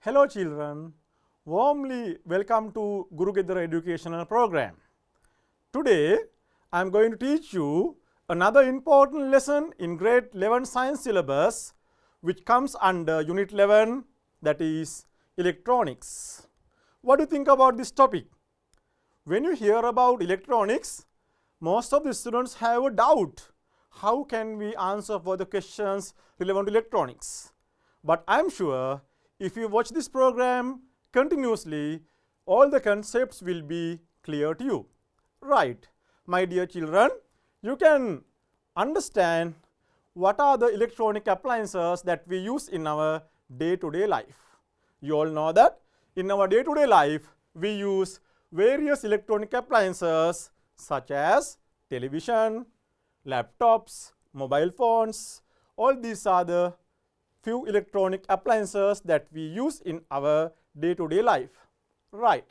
Hello children, warmly welcome to Guru Gedara educational program. Today I am going to teach you another important lesson in grade 11 science syllabus which comes under unit 11, that is electronics. What do you think about this topic? When you hear about electronics, most of the students have a doubt. How can we answer for the questions relevant to electronics? But I am sure if you watch this program continuously, all the concepts will be clear to you. Right, my dear children, you can understand what are the electronic appliances that we use in our day-to-day life. You all know that in our day-to-day life, we use various electronic appliances such as television, laptops, mobile phones. All these are the few electronic appliances that we use in our day-to-day life. Right.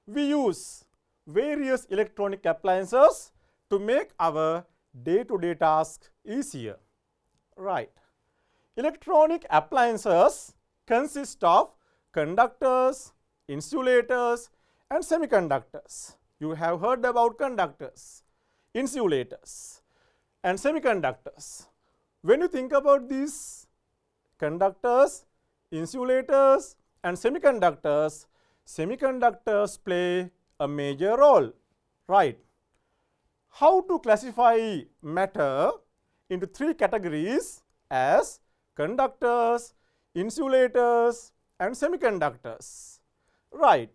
We use various electronic appliances to make our day-to-day tasks easier. Right. Electronic appliances consist of conductors, insulators, and semiconductors. You have heard about conductors, insulators, and semiconductors. When you think about these conductors, insulators, and semiconductors, semiconductors play a major role, right? How to classify matter into three categories as conductors, insulators, and semiconductors, right?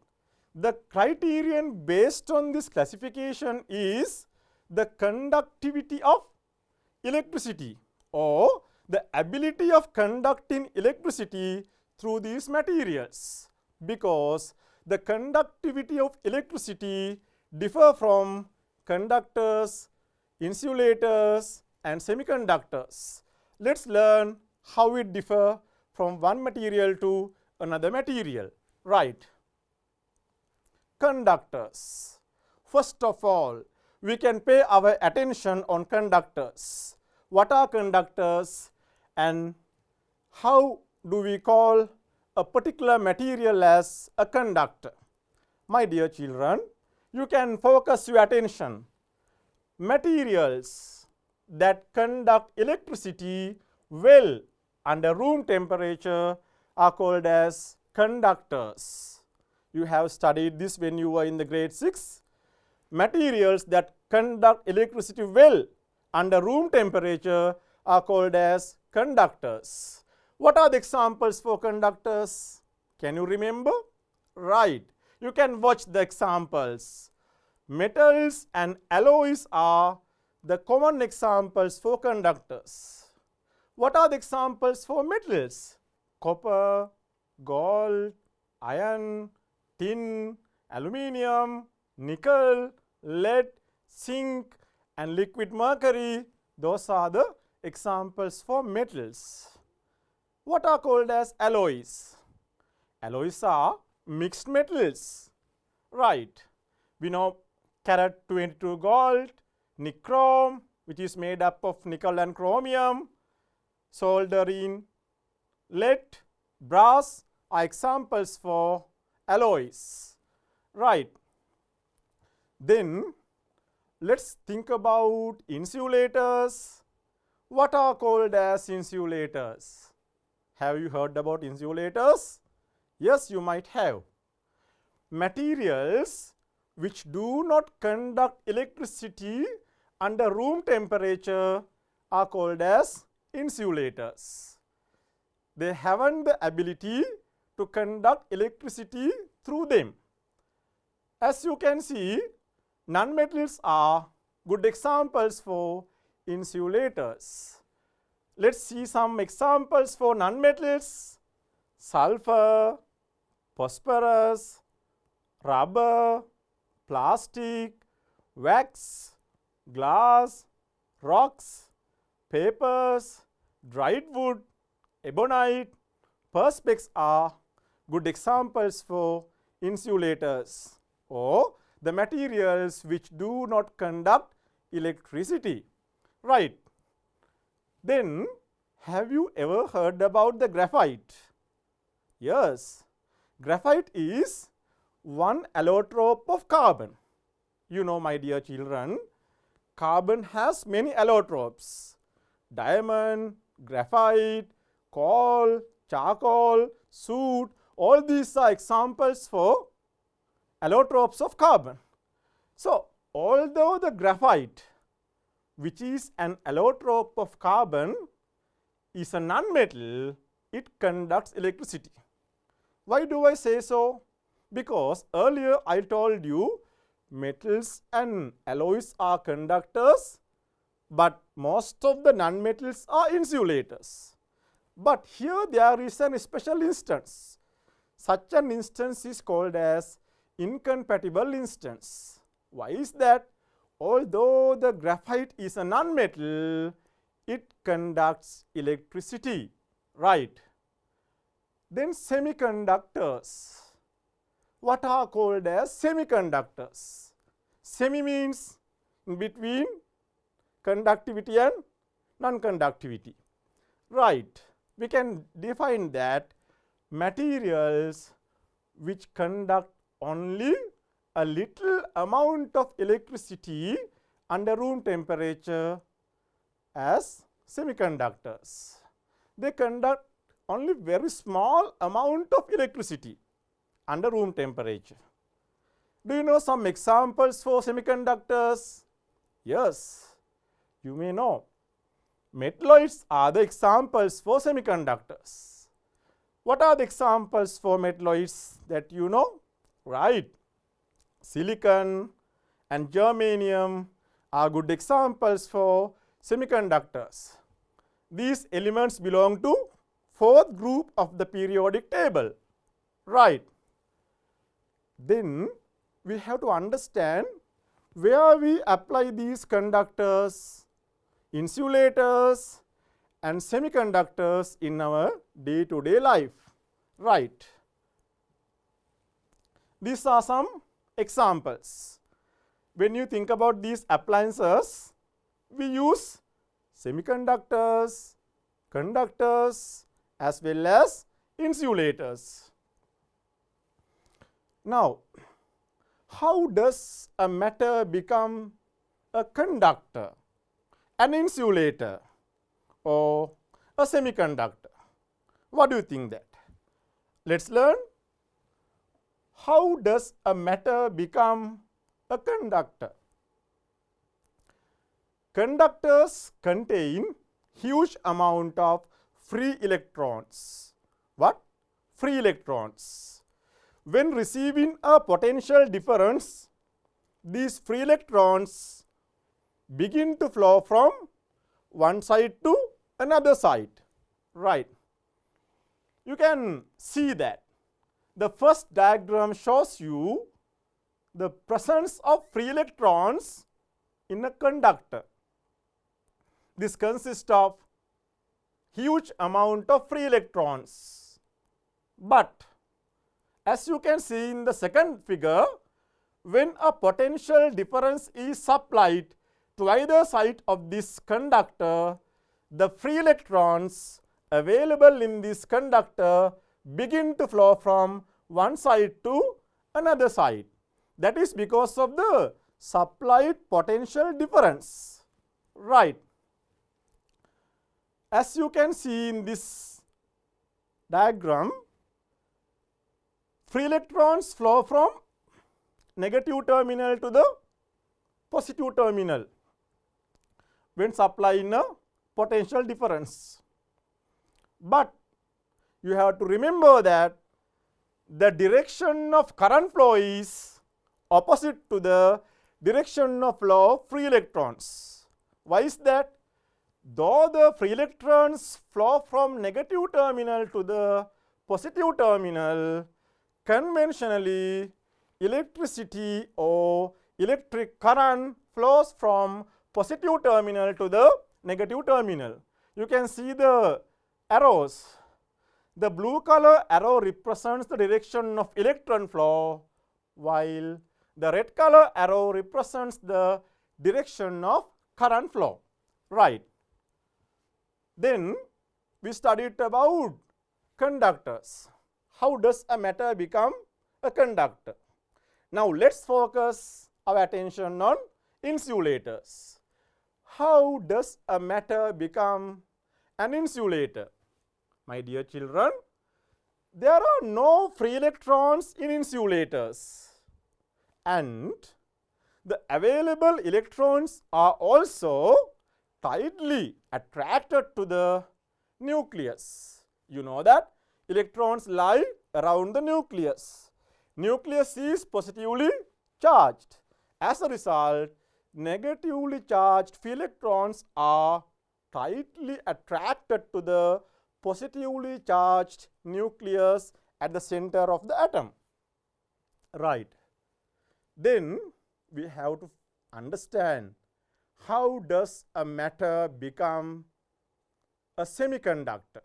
The criterion based on this classification is the conductivity of electricity or the ability of conducting electricity through these materials, because the conductivity of electricity differ from conductors, insulators, and semiconductors. Let's learn how it differ from one material to another material. Right. Conductors. First of all, we can pay our attention on conductors. What are conductors and how do we call a particular material as a conductor? My dear children, you can focus your attention. Materials that conduct electricity well under room temperature are called as conductors. You have studied this when you were in the grade 6. Materials that conduct electricity well under room temperature are called as conductors. What are the examples for conductors? Can you remember? Right. You can watch the examples. Metals and alloys are the common examples for conductors. What are the examples for metals? Copper, gold, iron, tin, aluminium, nickel, lead, zinc, and liquid mercury. Those are the examples for metals. What are called as alloys? Alloys are mixed metals. Right. We know carat 22 gold, nichrome, which is made up of nickel and chromium, soldering, lead, brass are examples for alloys. Right. Then let's think about insulators. What are called as insulators? Have you heard about insulators? Yes, you might have. Materials which do not conduct electricity under room temperature are called as insulators. They haven't the ability to conduct electricity through them. As you can see, nonmetals are good examples for insulators. Let's see some examples for nonmetals: sulfur, phosphorus, rubber, plastic, wax, glass, rocks, papers, dried wood, ebonite, perspex are good examples for insulators or the materials which do not conduct electricity. Right. Then, have you ever heard about the graphite? Yes, graphite is one allotrope of carbon. You know, my dear children, carbon has many allotropes: diamond, graphite, coal, charcoal, soot. All these are examples for allotropes of carbon. So, although the graphite, which is an allotrope of carbon, is a nonmetal, it conducts electricity. Why do I say so? Because earlier I told you metals and alloys are conductors, but most of the nonmetals are insulators. But here there is a special instance. Such an instance is called as incompatible instance. Why is that? Although the graphite is a nonmetal, it conducts electricity, right? Then semiconductors. What are called as semiconductors? Semi means in between conductivity and non-conductivity, right? We can define that materials which conduct only a little amount of electricity under room temperature as semiconductors. They conduct only very small amount of electricity under room temperature. Do you know some examples for semiconductors? Yes, you may know. Metalloids are the examples for semiconductors. What are the examples for metalloids that you know? Right. Silicon and germanium are good examples for semiconductors. These elements belong to fourth group of the periodic table, right? Then we have to understand where we apply these conductors, insulators and semiconductors in our day-to-day life, right? These are some examples. When you think about these appliances, we use semiconductors, conductors as well as insulators. Now, how does a matter become a conductor, an insulator or a semiconductor? What do you think that? Let's learn. How does a matter become a conductor? Conductors contain huge amount of free electrons. What? Free electrons. When receiving a potential difference, these free electrons begin to flow from one side to another side, right? You can see that. The first diagram shows you the presence of free electrons in a conductor. This consists of huge amount of free electrons. But as you can see in the second figure, when a potential difference is supplied to either side of this conductor, the free electrons available in this conductor begin to flow from one side to another side. That is because of the supplied potential difference, right? As you can see in this diagram, free electrons flow from negative terminal to the positive terminal when supplying a potential difference. But you have to remember that the direction of current flow is opposite to the direction of flow of free electrons. Why is that? Though the free electrons flow from negative terminal to the positive terminal, conventionally electricity or electric current flows from positive terminal to the negative terminal. You can see the arrows. The blue color arrow represents the direction of electron flow, while the red color arrow represents the direction of current flow, right? Then we studied about conductors. how does a matter become a conductor? Now let's focus our attention on insulators. How does a matter become an insulator? My dear children, there are no free electrons in insulators, and the available electrons are also tightly attracted to the nucleus. You know that electrons lie around the nucleus. Nucleus is positively charged. As a result, negatively charged free electrons are tightly attracted to the positively charged nucleus at the center of the atom. Right. Then we have to understand, how does a matter become a semiconductor?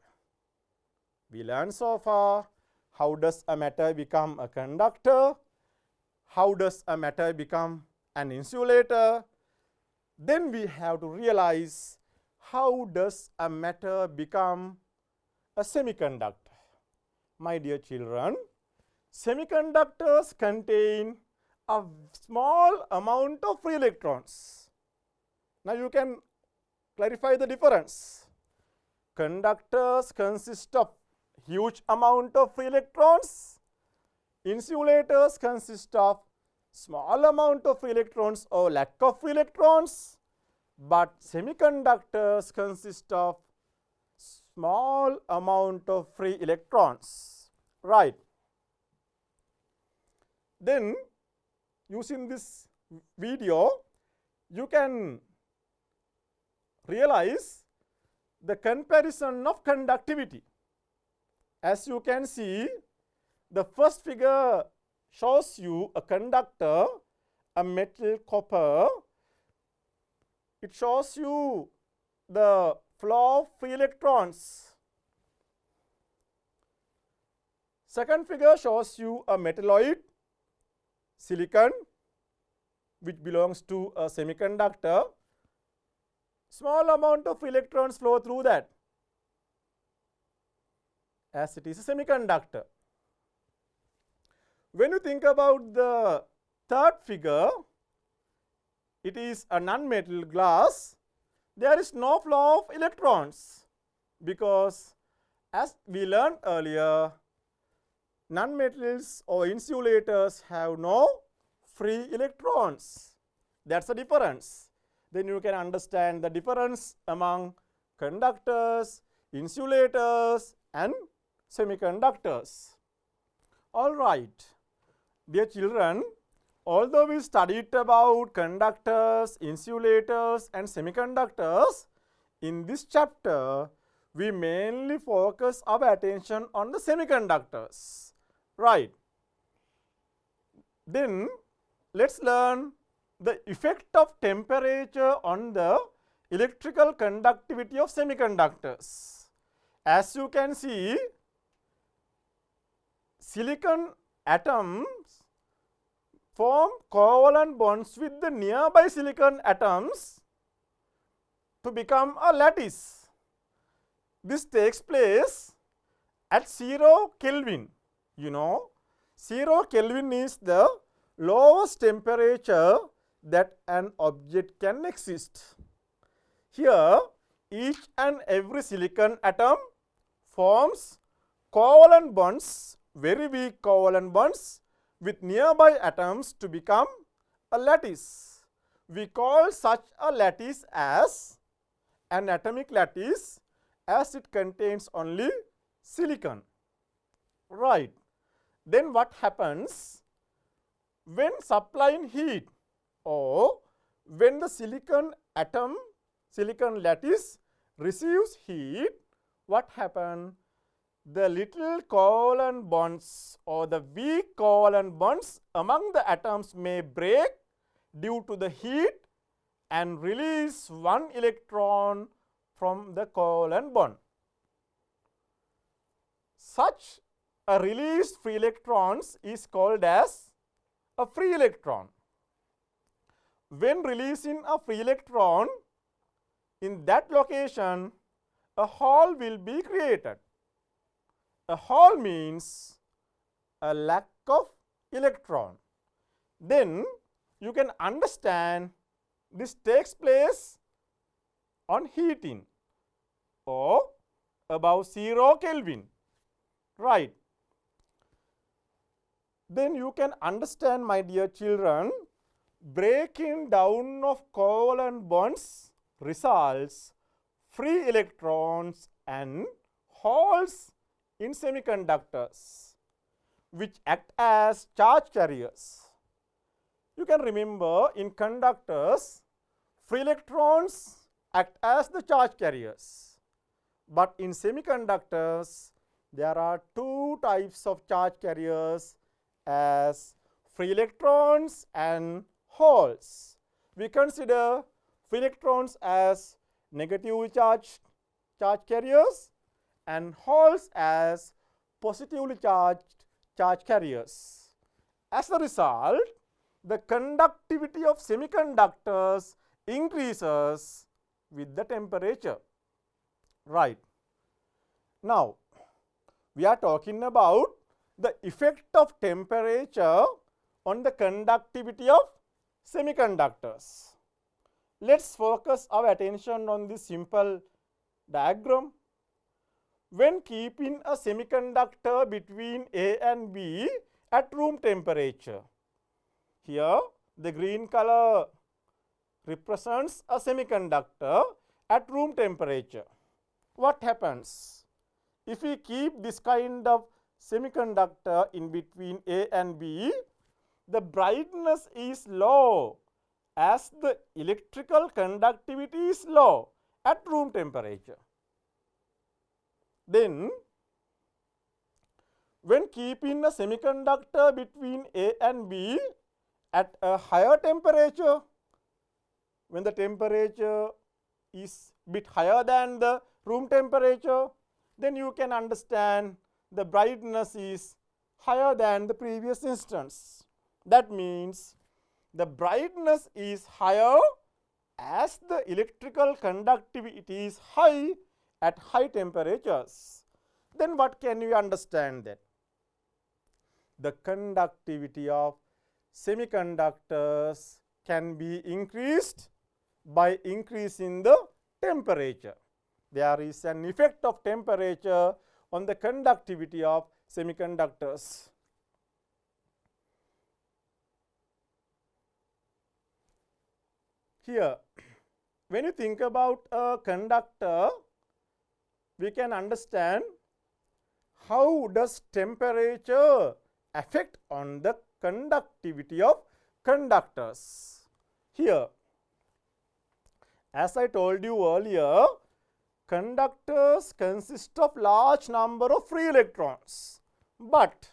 We learned so far how does a matter become a conductor, how does a matter become an insulator. Then we have to realize, how does a matter become a semiconductor? My dear children, semiconductors contain a small amount of free electrons. Now you can clarify the difference. Conductors consist of huge amount of free electrons. Insulators consist of small amount of free electrons or lack of free electrons. But semiconductors consist of small amount of free electrons. Right. Then using this video, you can realize the comparison of conductivity. As you can see, the first figure shows you a conductor, a metal copper. It shows you the flow of free electrons. Second figure shows you a metalloid, silicon, which belongs to a semiconductor. Small amount of electrons flow through that, as it is a semiconductor. When you think about the third figure, it is a non-metal glass. There is no flow of electrons, because as we learned earlier, non-metals or insulators have no free electrons. That's the difference. Then you can understand the difference among conductors, insulators and semiconductors. All right, dear children, although we studied about conductors, insulators and semiconductors, in this chapter we mainly focus our attention on the semiconductors. Right. Then let's learn the effect of temperature on the electrical conductivity of semiconductors. As you can see, silicon atoms form covalent bonds with the nearby silicon atoms to become a lattice. This takes place at 0 Kelvin. You know, 0 Kelvin is the lowest temperature that an object can exist. Here, each and every silicon atom forms covalent bonds, very weak covalent bonds with nearby atoms to become a lattice. We call such a lattice as an atomic lattice, as it contains only silicon. Right. Then what happens when supplying heat, or when the silicon atom, silicon lattice receives heat? What happens? The little covalent bonds or the weak covalent bonds among the atoms may break due to the heat and release one electron from the covalent bond. Such a released free electrons is called as a free electron. When releasing a free electron, in that location a hole will be created. A hole means a lack of electron. Then you can understand this takes place on heating or above 0 Kelvin, right. Then you can understand, my dear children, breaking down of covalent bonds results free electrons and holes in semiconductors, which act as charge carriers. You can remember, in conductors, free electrons act as the charge carriers, but in semiconductors there are two types of charge carriers as free electrons and holes. We consider free electrons as negatively charged charge carriers and holes as positively charged charge carriers. As a result, the conductivity of semiconductors increases with the temperature, right. Now, we are talking about the effect of temperature on the conductivity of semiconductors. Let's focus our attention on this simple diagram. When keeping a semiconductor between A and B at room temperature, here the green color represents a semiconductor at room temperature. What happens? If we keep this kind of semiconductor in between A and B, the brightness is low as the electrical conductivity is low at room temperature. Then, when keeping a semiconductor between A and B at a higher temperature, when the temperature is bit higher than the room temperature, then you can understand the brightness is higher than the previous instance. That means the brightness is higher as the electrical conductivity is high at high temperatures. Then what can we understand that? The conductivity of semiconductors can be increased by increasing the temperature. There is an effect of temperature on the conductivity of semiconductors. Here, when you think about a conductor, we can understand how does temperature affect on the conductivity of conductors. Here, as I told you earlier, conductors consist of large number of free electrons, but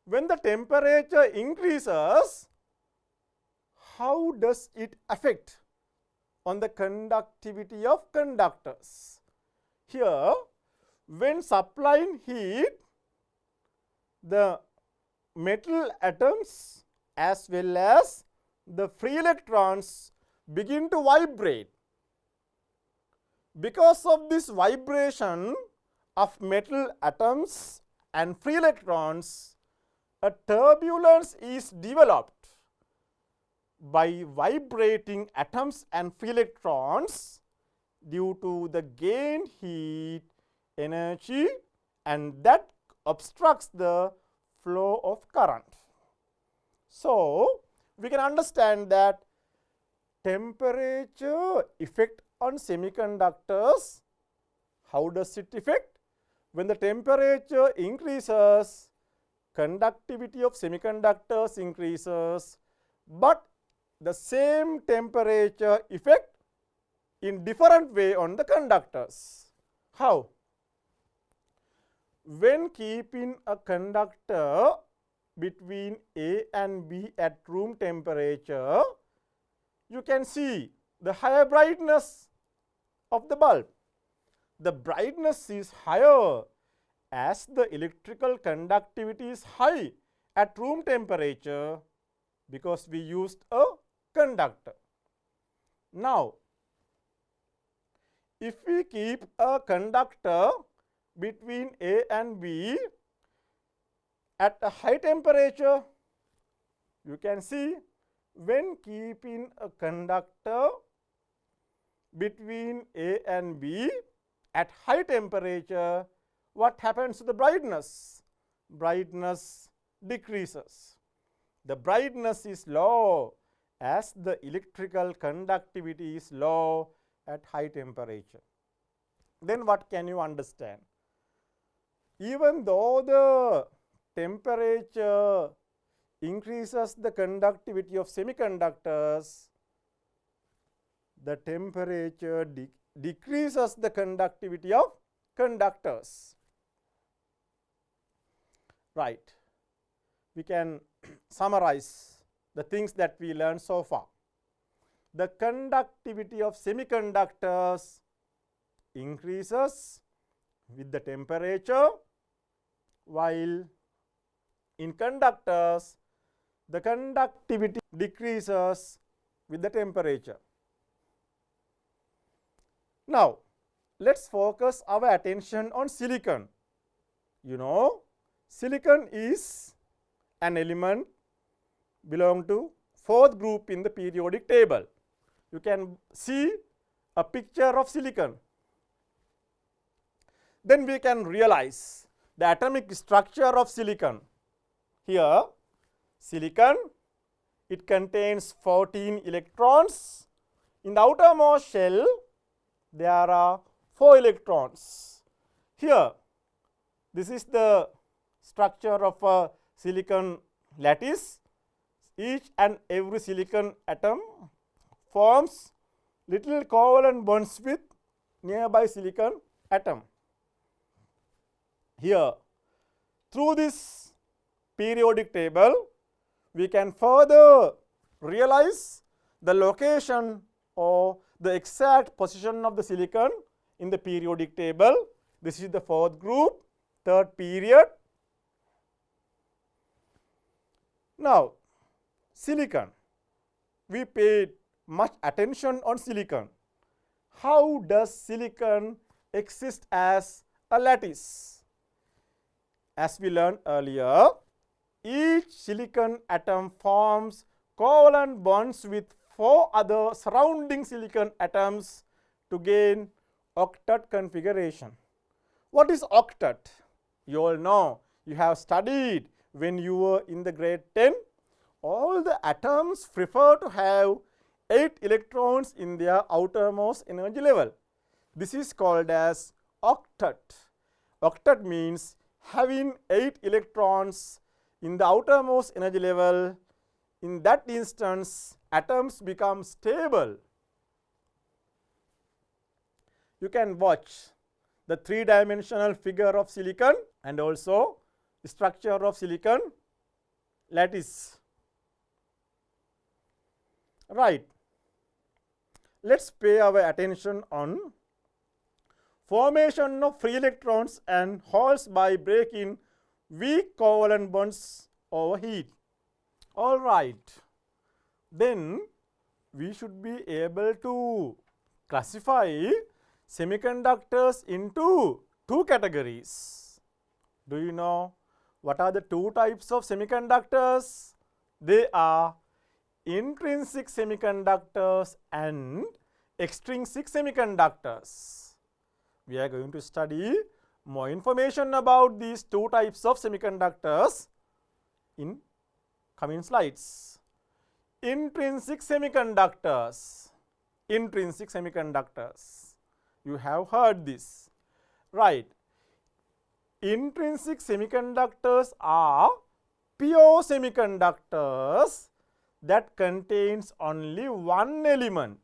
when the temperature increases, how does it affect on the conductivity of conductors? Here, when supplying heat, the metal atoms as well as the free electrons begin to vibrate. Because of this vibration of metal atoms and free electrons, a turbulence is developed by vibrating atoms and free electrons due to the gained heat energy, and that obstructs the flow of current. So, we can understand that temperature effect on semiconductors. How does it affect? When the temperature increases, conductivity of semiconductors increases, but the same temperature effect in different way on the conductors. How? When keeping a conductor between A and B at room temperature, you can see the higher brightness of the bulb. The brightness is higher as the electrical conductivity is high at room temperature because we used a conductor. Now, if we keep a conductor between A and B at a high temperature, you can see when keeping a conductor between A and B at high temperature, what happens to the brightness? Brightness decreases. The brightness is low as the electrical conductivity is low at high temperature. Then what can you understand? Even though the temperature increases the conductivity of semiconductors, the temperature decreases the conductivity of conductors. Right. We can summarize the things that we learned so far. The conductivity of semiconductors increases with the temperature, while in conductors the conductivity decreases with the temperature. Now, let us focus our attention on silicon. You know, silicon is an element belong to fourth group in the periodic table. You can see a picture of silicon. Then we can realize the atomic structure of silicon. Here, silicon, it contains 14 electrons. In the outermost shell, there are 4 electrons. Here, this is the structure of a silicon lattice. Each and every silicon atom forms little covalent bonds with nearby silicon atom. Here, through this periodic table, we can further realize the location or the exact position of the silicon in the periodic table. This is the fourth group, third period. Now, silicon, we paid much attention on silicon. How does silicon exist as a lattice? As we learned earlier, each silicon atom forms covalent bonds with 4 other surrounding silicon atoms to gain octet configuration. What is octet? You all know, you have studied when you were in the grade 10. All the atoms prefer to have 8 electrons in their outermost energy level. This is called as octet. Octet means having 8 electrons in the outermost energy level. In that instance, atoms become stable. You can watch the 3-dimensional figure of silicon and also the structure of silicon lattice. Right. Let us pay our attention on formation of free electrons and holes by breaking weak covalent bonds over heat. All right. Then we should be able to classify semiconductors into 2 categories. Do you know what are the 2 types of semiconductors? They are intrinsic semiconductors and extrinsic semiconductors. We are going to study more information about these 2 types of semiconductors in coming slides. Intrinsic semiconductors. Intrinsic semiconductors. You have heard this, right? Intrinsic semiconductors are pure semiconductors that contains only one element.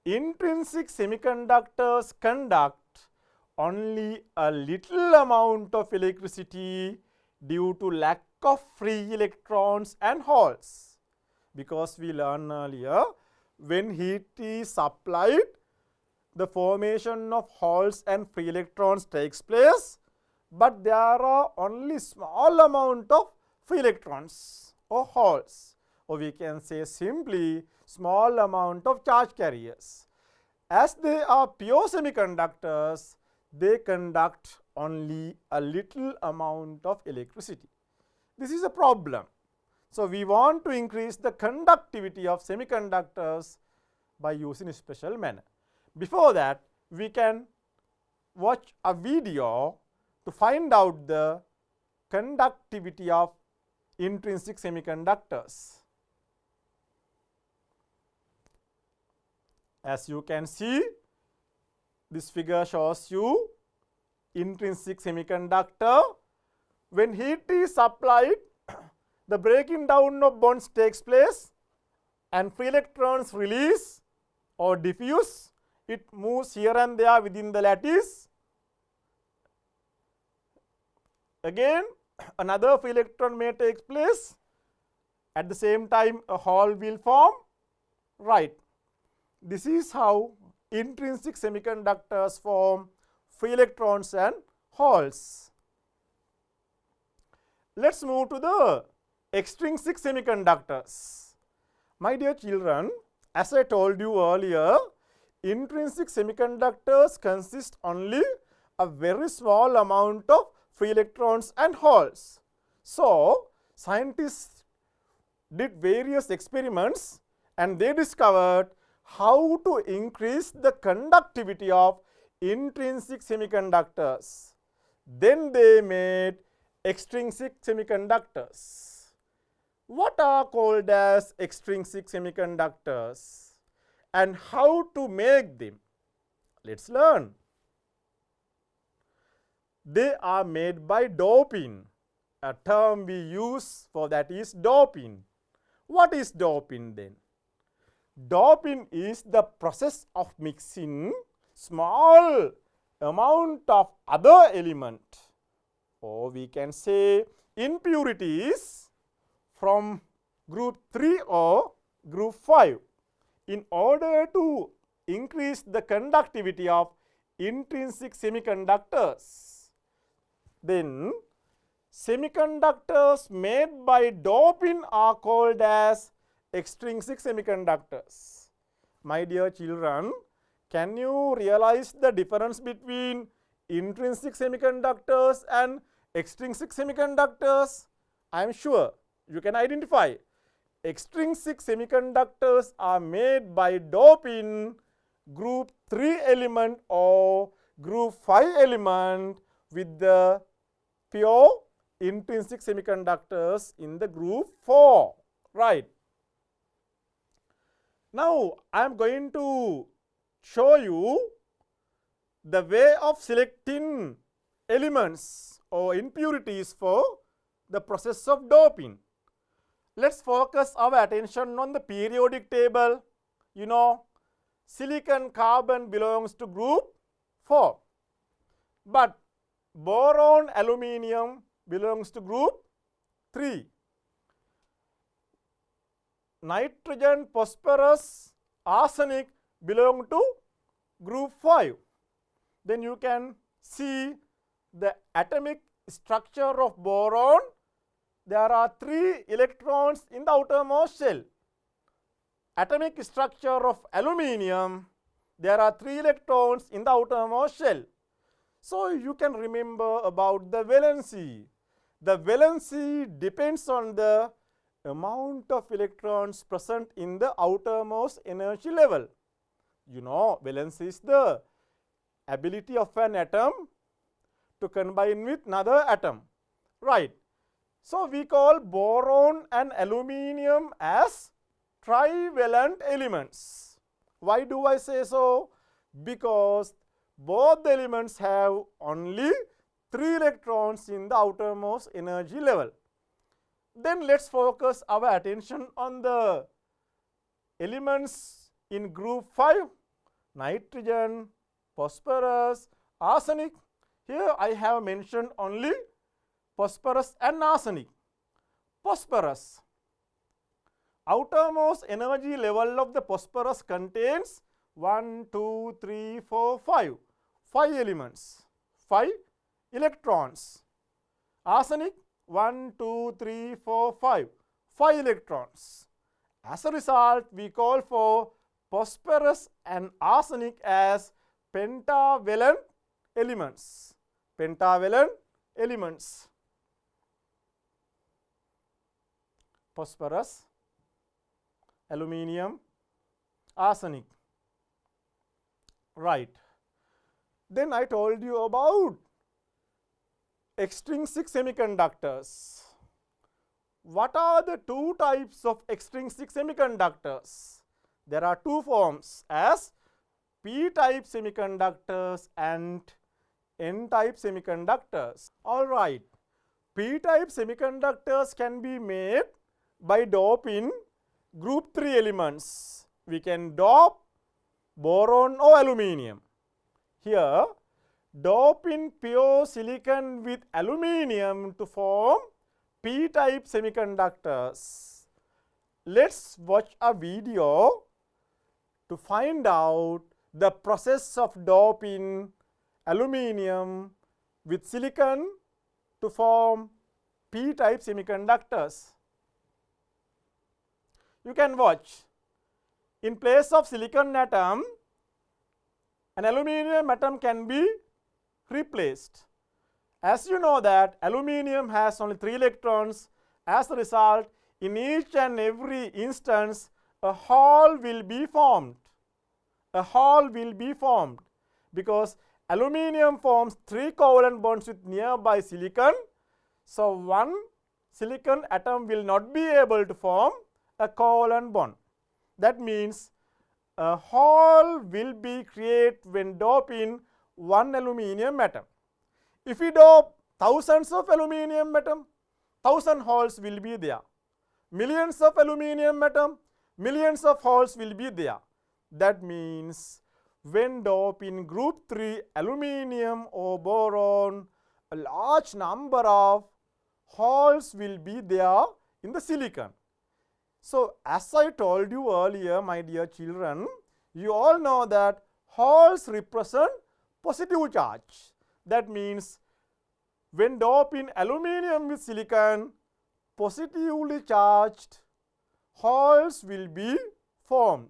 Intrinsic semiconductors conduct only a little amount of electricity due to lack of free electrons and holes. Because we learned earlier, when heat is applied, the formation of holes and free electrons takes place, but there are only small amount of free electrons or holes, or we can say simply small amount of charge carriers. As they are pure semiconductors, they conduct only a little amount of electricity. This is a problem. So, we want to increase the conductivity of semiconductors by using a special manner. Before that, we can watch a video to find out the conductivity of intrinsic semiconductors. As you can see, this figure shows you intrinsic semiconductor. When heat is applied, the breaking down of bonds takes place and free electrons release or diffuse. It moves here and there within the lattice. Again, another free electron may take place. At the same time, a hole will form. Right. This is how intrinsic semiconductors form free electrons and holes. Let's move to the extrinsic semiconductors. My dear children, as I told you earlier, intrinsic semiconductors consist only a very small amount of free electrons and holes. So, scientists did various experiments and they discovered how to increase the conductivity of intrinsic semiconductors. Then they made extrinsic semiconductors. What are called as extrinsic semiconductors and how to make them? Let's learn. They are made by doping. A term we use for that is doping. What is doping then? Doping is the process of mixing small amount of other element, or we can say impurities from group 3 or group 5 in order to increase the conductivity of intrinsic semiconductors. Then semiconductors made by doping are called as extrinsic semiconductors. My dear children, can you realize the difference between intrinsic semiconductors and extrinsic semiconductors? I am sure you can identify. Extrinsic semiconductors are made by doping group 3 element or group 5 element with the pure intrinsic semiconductors in the group 4. Right. Now, I am going to show you the way of selecting elements or impurities for the process of doping. Let's focus our attention on the periodic table. You know, silicon carbon belongs to group 4, but boron aluminium belongs to group 3. Nitrogen, phosphorus, arsenic belong to group 5. Then you can see the atomic structure of boron. There are 3 electrons in the outermost shell. Atomic structure of aluminium, there are 3 electrons in the outermost shell. So, you can remember about the valency. The valency depends on the amount of electrons present in the outermost energy level. You know, valency is the ability of an atom to combine with another atom. Right. So, we call boron and aluminium as trivalent elements. Why do I say so? Because both the elements have only 3 electrons in the outermost energy level. Then let's focus our attention on the elements in group 5, nitrogen, phosphorus, arsenic. Here I have mentioned only phosphorus and arsenic. Phosphorus, outermost energy level of the phosphorus contains 1, 2, 3, 4, 5. 5 elements, 5 electrons. Arsenic, 1, 2, 3, 4, 5. 5 electrons. As a result, we call for phosphorus and arsenic as pentavalent elements. pentavalent elements. Phosphorus, aluminium, arsenic. Right. Then I told you about extrinsic semiconductors. What are the two types of extrinsic semiconductors? There are two forms as p-type semiconductors and n-type semiconductors. All right. P-type semiconductors can be made by doping group 3 elements. We can dope boron or aluminium. Here, dope in pure silicon with aluminium to form p-type semiconductors. Let's watch a video to find out the process of doping aluminium with silicon to form p-type semiconductors. You can watch. In place of silicon atom, an aluminium atom can be replaced. As you know that aluminium has only 3 electrons, as a result, in each and every instance, a hole will be formed. A hole will be formed because aluminium forms 3 covalent bonds with nearby silicon. So, one silicon atom will not be able to form a covalent bond. That means a hole will be created when doping one aluminium atom. If we dope thousands of aluminium atom, 1000 holes will be there. Millions of aluminium atom, millions of holes will be there. That means when doping group 3 aluminium or boron, a large number of holes will be there in the silicon. So, as I told you earlier, my dear children, you all know that holes represent positive charge. That means when doping aluminium with silicon, positively charged holes will be formed.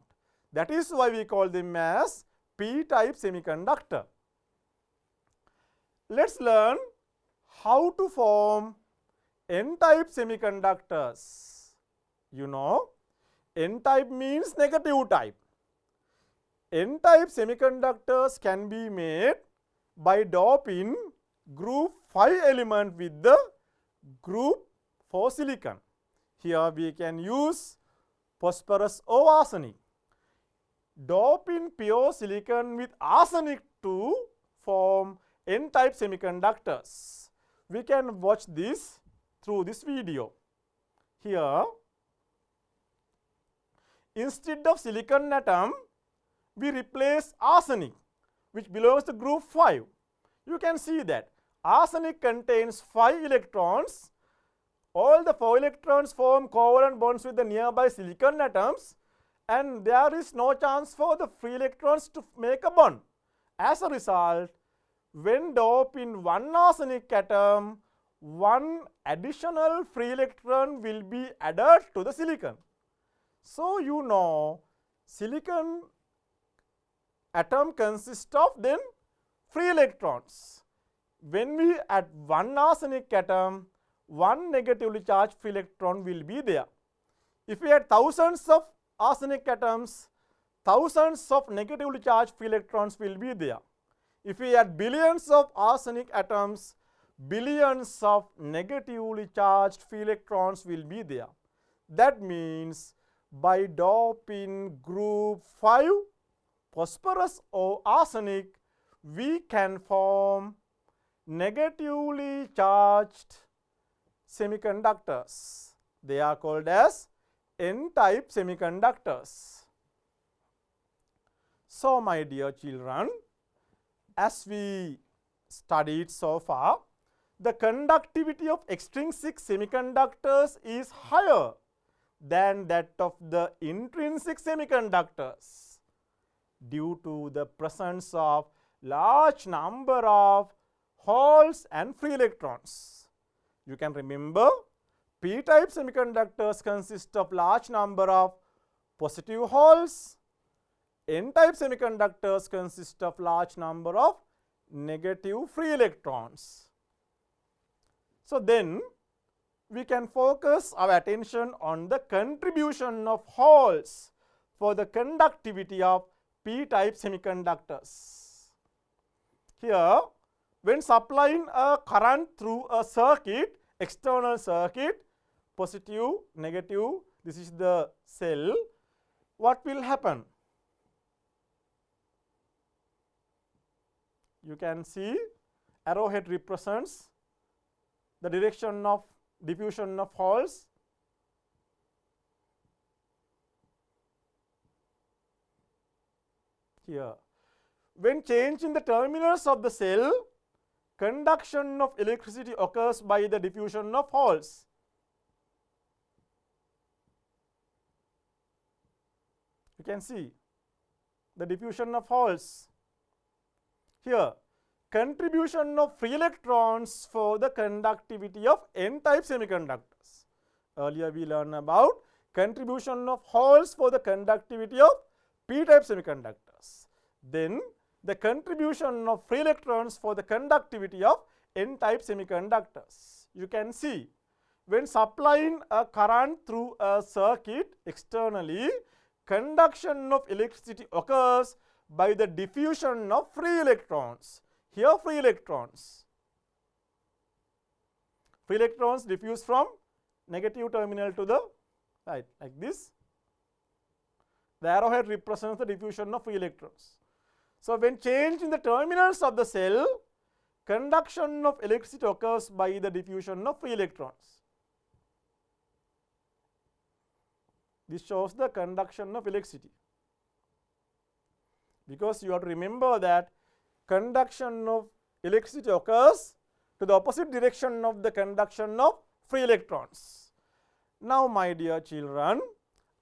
That is why we call them as p-type semiconductor. Let's learn how to form n-type semiconductors. You know, n-type means negative type. N-type semiconductors can be made by doping group 5 element with the group 4 silicon. Here we can use phosphorus or arsenic. Doping pure silicon with arsenic to form n-type semiconductors. We can watch this through this video. Here, instead of silicon atom, we replace arsenic, which belongs to group 5. You can see that arsenic contains 5 electrons. All the 4 electrons form covalent bonds with the nearby silicon atoms, and there is no chance for the free electrons to make a bond. As a result, when doped in one arsenic atom, one additional free electron will be added to the silicon. So, you know, silicon atom consists of then free electrons. When we add one arsenic atom, one negatively charged free electron will be there. If we add thousands of arsenic atoms, thousands of negatively charged free electrons will be there. If we add billions of arsenic atoms, billions of negatively charged free electrons will be there. That means by doping group 5 phosphorus or arsenic, we can form negatively charged semiconductors. They are called as n-type semiconductors. So, my dear children, as we studied so far, the conductivity of extrinsic semiconductors is higher than that of the intrinsic semiconductors due to the presence of large number of holes and free electrons. You can remember, p-type semiconductors consist of large number of positive holes. N-type semiconductors consist of large number of negative free electrons. So then we can focus our attention on the contribution of holes for the conductivity of p-type semiconductors. Here, when supplying a current through a circuit, external circuit, positive, negative, this is the cell, what will happen? You can see arrowhead represents the direction of diffusion of holes. Here, when change in the terminals of the cell, conduction of electricity occurs by the diffusion of holes. You can see the diffusion of holes. Here, contribution of free electrons for the conductivity of n-type semiconductors. Earlier we learned about contribution of holes for the conductivity of p-type semiconductors. Then the contribution of free electrons for the conductivity of n-type semiconductors. You can see when supplying a current through a circuit externally, conduction of electricity occurs by the diffusion of free electrons. Here free electrons diffuse from negative terminal to the right, like this. The arrowhead represents the diffusion of free electrons. So when change in the terminals of the cell, conduction of electricity occurs by the diffusion of free electrons. This shows the conduction of electricity, because you have to remember that conduction of electricity occurs to the opposite direction of the conduction of free electrons. Now, my dear children,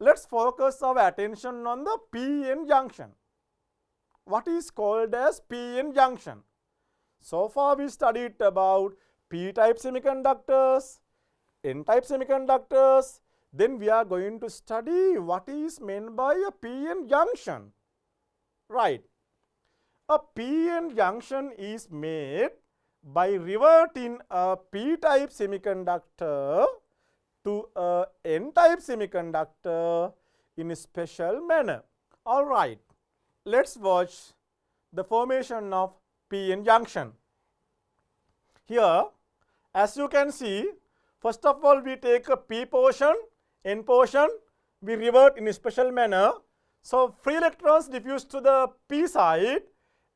let us focus our attention on the p-n junction. What is called as p-n junction? So far we studied about p-type semiconductors, n-type semiconductors. Then we are going to study what is meant by a p-n junction. Right. A p-n junction is made by reverting a p-type semiconductor to a n-type semiconductor in a special manner. All right. Let's watch the formation of p-n junction. Here, as you can see, first of all we take a p portion, n portion, we revert in a special manner. So free electrons diffuse to the p side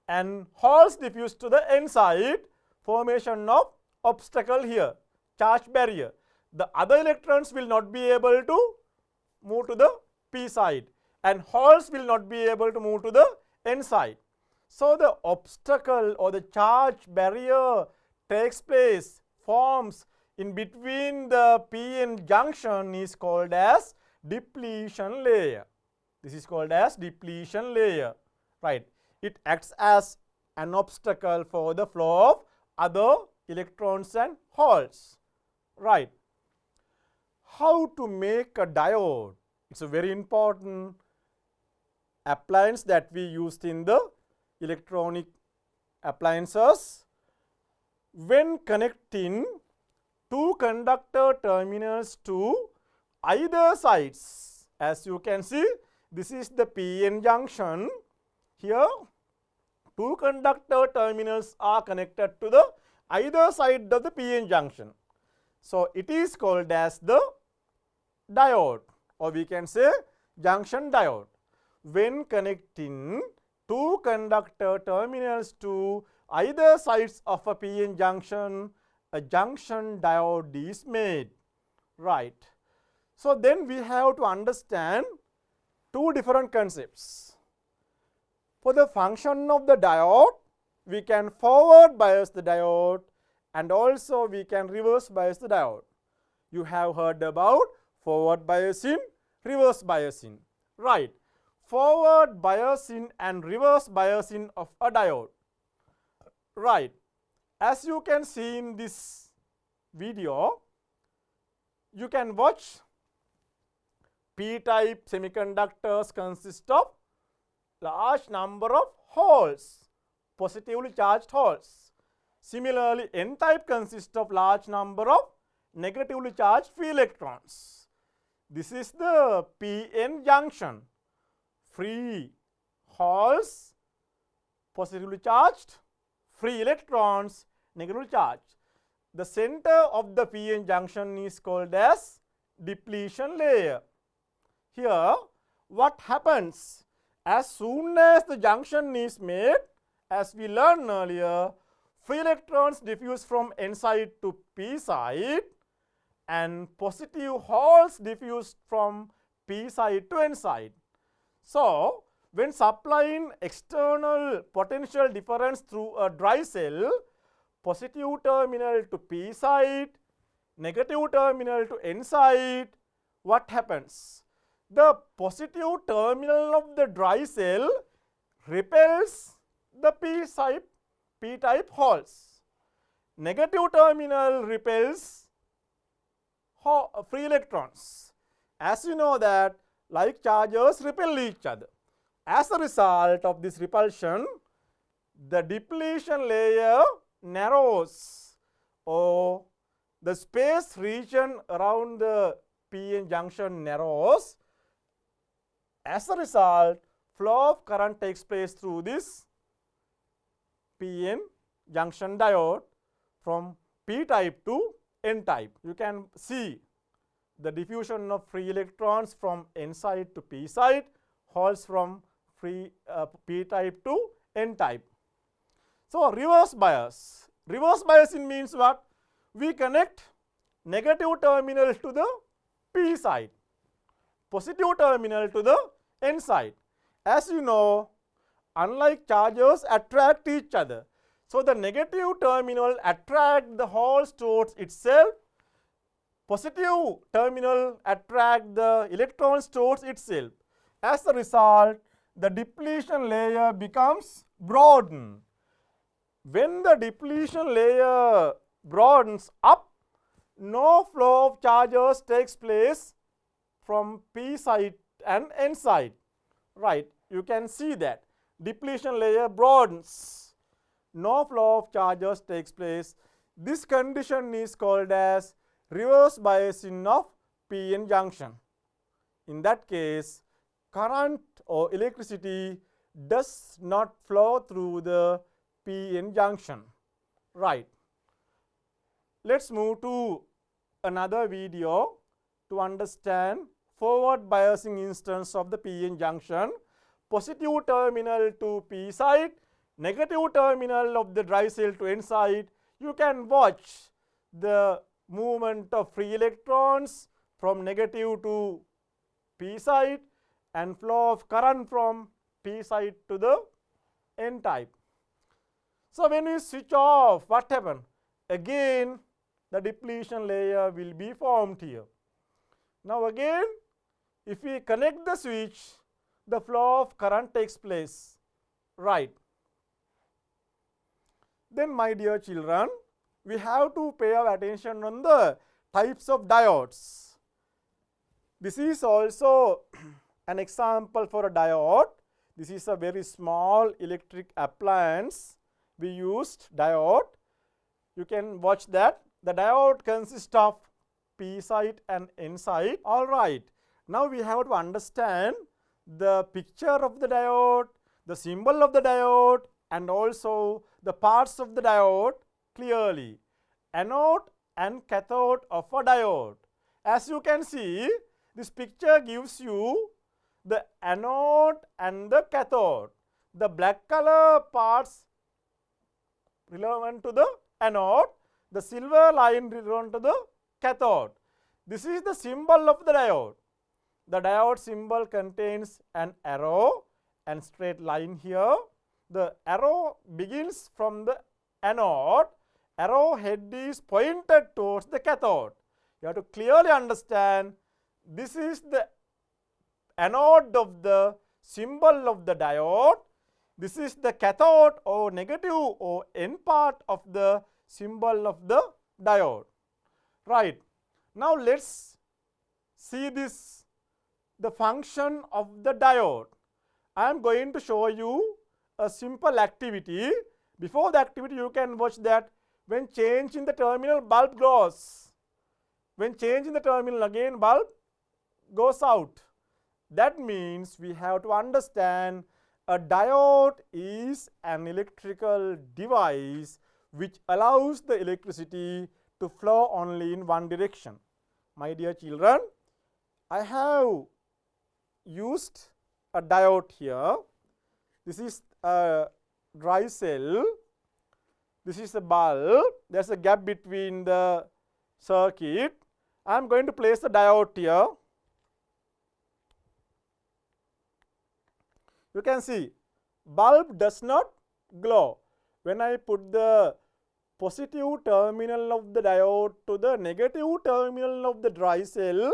and holes diffuse to the n side, formation of obstacle here, charge barrier. The other electrons will not be able to move to the p side and holes will not be able to move to the n side. So the obstacle or the charge barrier takes place, forms in between the p-n junction is called as depletion layer. This is called as depletion layer, right. It acts as an obstacle for the flow of other electrons and holes, right. How to make a diode? It's a very important appliance that we used in the electronic appliances. When connecting two conductor terminals to either sides, as you can see, this is the p-n junction. Here, two conductor terminals are connected to the either side of the p-n junction. So it is called as the diode, or we can say junction diode. When connecting two conductor terminals to either sides of a p-n junction, a junction diode is made, right. So then we have to understand two different concepts. For the function of the diode, we can forward bias the diode and also we can reverse bias the diode. You have heard about forward biasing, reverse biasing, right. Forward biasing and reverse biasing of a diode, right. As you can see in this video, you can watch p-type semiconductors consist of large number of holes, positively charged holes. Similarly, n-type consists of large number of negatively charged free electrons. This is the p-n junction. Free holes, positively charged, free electrons, negatively charged. The center of the p-n junction is called as depletion layer. Here, what happens? As soon as the junction is made, as we learned earlier, free electrons diffuse from n side to p side and positive holes diffuse from p side to n side. So, when supplying external potential difference through a dry cell, positive terminal to p side, negative terminal to n side, what happens? The positive terminal of the dry cell repels the p-type holes. Negative terminal repels free electrons. As you know that like charges repel each other. As a result of this repulsion, the depletion layer narrows, or the space region around the p-n junction narrows. As a result, flow of current takes place through this p-n junction diode from p-type to n-type. You can see the diffusion of free electrons from n side to p side, holes from p-type to n-type. So, reverse bias. Reverse biasing means what? We connect negative terminal to the p side, positive terminal to the n side. As you know, unlike charges attract each other. So, the negative terminal attract the holes towards itself, positive terminal attract the electrons towards itself. As a result, the depletion layer becomes broadened. When the depletion layer broadens up, no flow of charges takes place from p side and n side. Right, you can see that depletion layer broadens, no flow of charges takes place. This condition is called as reverse biasing of p-n junction. In that case, current or electricity does not flow through the p-n junction. Right. Let's move to another video to understand forward biasing instance of the p-n junction. Positive terminal to p side, negative terminal of the dry cell to n side. You can watch the movement of free electrons from negative to p side and flow of current from p side to the n-type. So, when we switch off, what happens? Again, the depletion layer will be formed here. Now, again, if we connect the switch, the flow of current takes place. Right. Then, my dear children, we have to pay our attention on the types of diodes. This is also an example for a diode. This is a very small electric appliance. We used diode. You can watch that. The diode consists of p side and n side. All right. Now we have to understand the picture of the diode, the symbol of the diode, and also the parts of the diode clearly. Anode and cathode of a diode. As you can see, this picture gives you the anode and the cathode. The black color parts relevant to the anode, the silver line relevant to the cathode. This is the symbol of the diode. The diode symbol contains an arrow and straight line here. The arrow begins from the anode. Arrow head is pointed towards the cathode. You have to clearly understand this is the anode of the symbol of the diode. This is the cathode or negative or N part of the symbol of the diode. Right. Now, let us see this, the function of the diode. I am going to show you a simple activity. Before the activity, you can watch that when change in the terminal, bulb glows. When change in the terminal, again bulb goes out. That means we have to understand a diode is an electrical device which allows the electricity to flow only in one direction. My dear children, I have used a diode here. This is a dry cell. This is a bulb. There is a gap between the circuit. I am going to place the diode here. You can see bulb does not glow. When I put the positive terminal of the diode to the negative terminal of the dry cell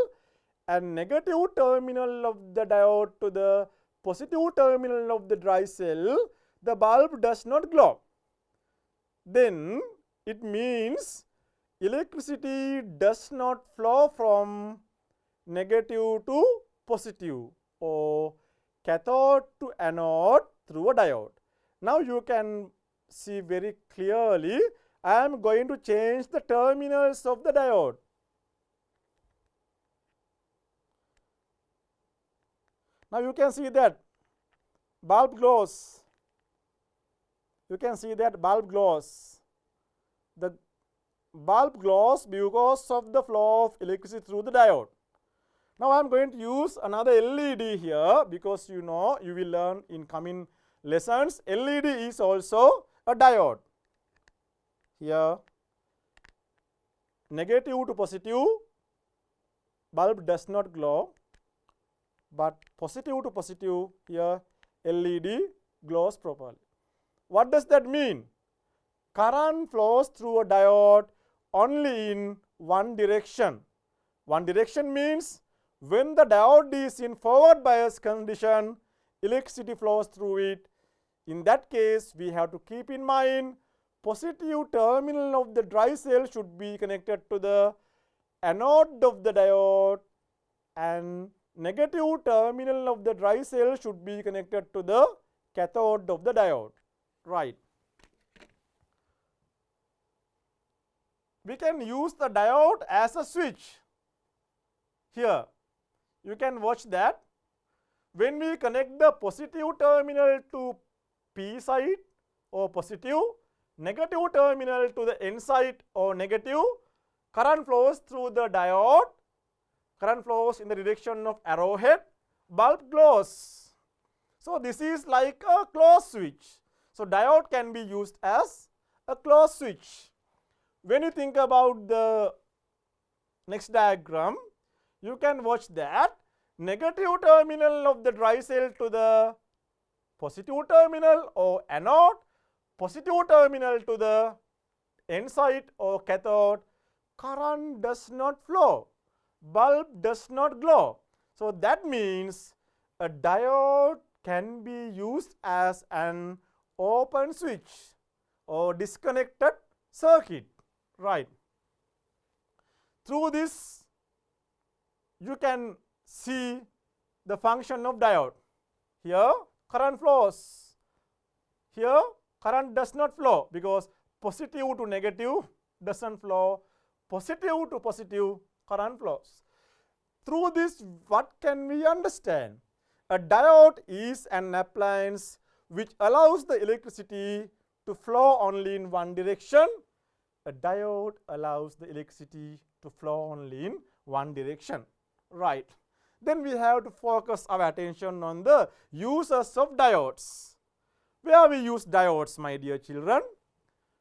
and negative terminal of the diode to the positive terminal of the dry cell, the bulb does not glow. Then it means electricity does not flow from negative to positive or cathode to anode through a diode. Now you can see very clearly, I am going to change the terminals of the diode. Now you can see that bulb glows. You can see that bulb glows. The bulb glows because of the flow of electricity through the diode. Now I am going to use another LED here, because you know you will learn in coming lessons LED is also a diode. Here negative to positive, bulb does not glow, but positive to positive, here LED glows properly. What does that mean? Current flows through a diode only in one direction. One direction means when the diode is in forward bias condition, electricity flows through it. In that case, we have to keep in mind positive terminal of the dry cell should be connected to the anode of the diode and negative terminal of the dry cell should be connected to the cathode of the diode. Right. We can use the diode as a switch. Here you can watch that when we connect the positive terminal to P side or positive, negative terminal to the N side or negative, current flows through the diode, current flows in the direction of arrowhead, bulb glows. So this is like a closed switch. So diode can be used as a closed switch. When you think about the next diagram, you can watch that negative terminal of the dry cell to the positive terminal or anode, positive terminal to the N side or cathode, current does not flow, bulb does not glow. So that means a diode can be used as an open switch or disconnected circuit. Right. Through this you can see the function of diode. Here current flows, here current does not flow because positive to negative doesn't flow, positive to positive current flows. Through this, what can we understand? A diode is an appliance which allows the electricity to flow only in one direction. A diode allows the electricity to flow only in one direction. Right. Then we have to focus our attention on the uses of diodes. Where we use diodes, my dear children?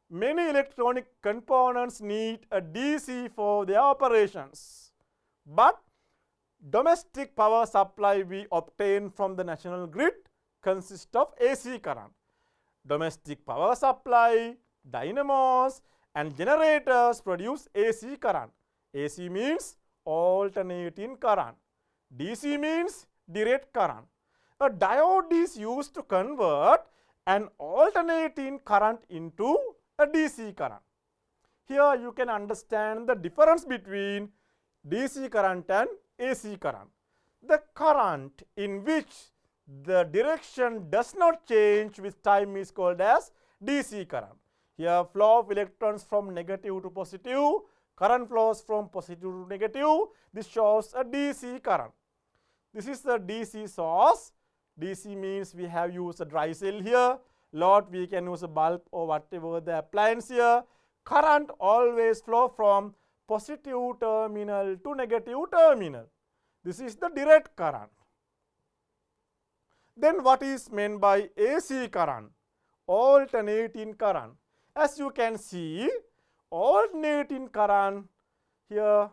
Many electronic components need a DC for their operations, but domestic power supply we obtain from the national grid consists of AC current. Domestic power supply, dynamos and generators produce AC current. AC means alternating current. DC means direct current. A diode is used to convert an alternating current into a DC current. Here you can understand the difference between DC current and AC current. The current in which the direction does not change with time is called as DC current. Here flow of electrons from negative to positive, current flows from positive to negative. This shows a DC current. This is the DC source. DC means we have used a dry cell here. Load, we can use a bulb or whatever the appliance here. Current always flow from positive terminal to negative terminal. This is the direct current. Then what is meant by AC current? Alternating current. As you can see, alternating current, here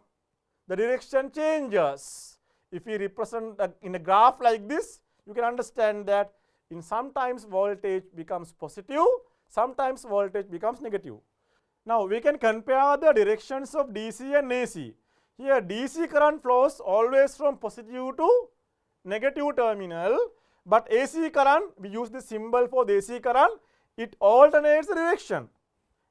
the direction changes. If we represent in a graph like this, you can understand that in sometimes voltage becomes positive, sometimes voltage becomes negative. Now we can compare the directions of DC and AC. Here DC current flows always from positive to negative terminal, but AC current, we use the symbol for the AC current, it alternates the direction.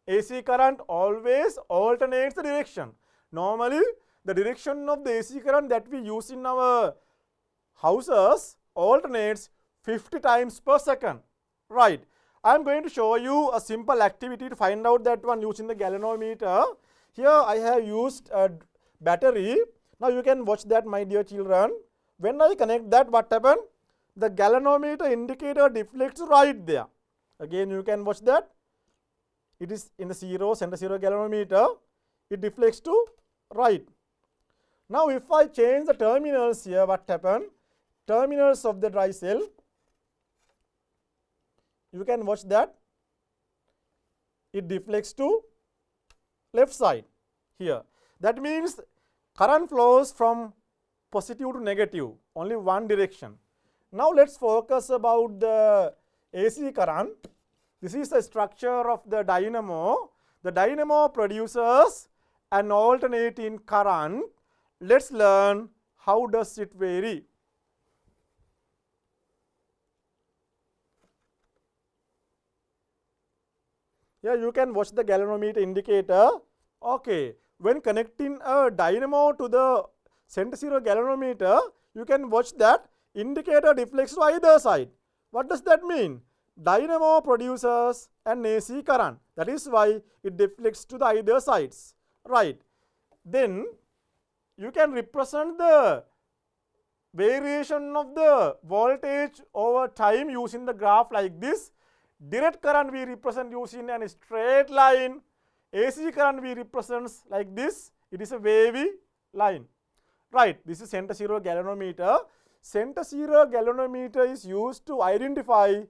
AC current always alternates the direction. Normally the direction of the AC current that we use in our houses alternates 50 times per second. Right. I am going to show you a simple activity to find out that one using the galvanometer. Here I have used a battery. Now you can watch that, my dear children. When I connect that, what happens? The galvanometer indicator deflects right there. Again you can watch that. It is in the center zero galvanometer. It deflects to right. Now if I change the terminals here, what happens? Terminals of the dry cell, you can watch that it deflects to left side here. That means current flows from positive to negative, only one direction. Now let's focus about the AC current. This is the structure of the dynamo. The dynamo produces an alternating current. Let's learn how does it vary. Here you can watch the galvanometer indicator. Okay, when connecting a dynamo to the center zero galvanometer, you can watch that indicator deflects to either side. What does that mean? Dynamo produces an AC current. That is why it deflects to the either sides. Right. Then you can represent the variation of the voltage over time using the graph like this. Direct current we represent using a straight line. AC current we represent like this. It is a wavy line. Right. This is center zero galvanometer. Center zero galvanometer is used to identify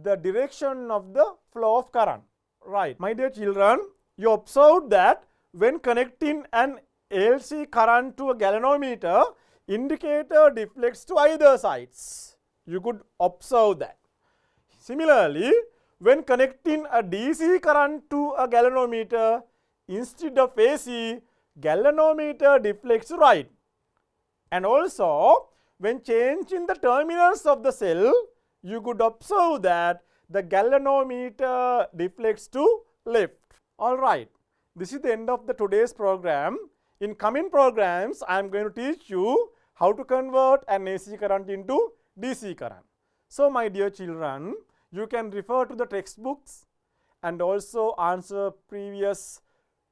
the direction of the flow of current. Right. My dear children, you observe that when connecting an AC current to a galvanometer, indicator deflects to either sides. You could observe that. Similarly, when connecting a DC current to a galvanometer, instead of AC, galvanometer deflects right. And also, when changing the terminals of the cell, you could observe that the galvanometer deflects to left. Alright, this is the end of today's program. In coming programs, I am going to teach you how to convert an AC current into DC current. So my dear children, you can refer to the textbooks and also answer previous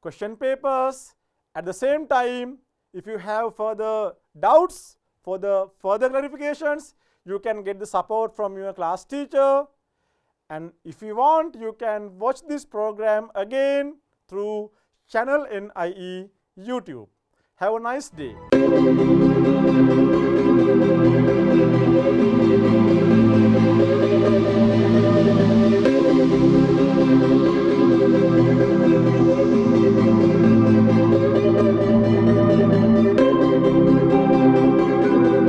question papers. At the same time, if you have further doubts, for the further clarifications, you can get the support from your class teacher. And if you want, you can watch this program again through channel NIE YouTube. Have a nice day.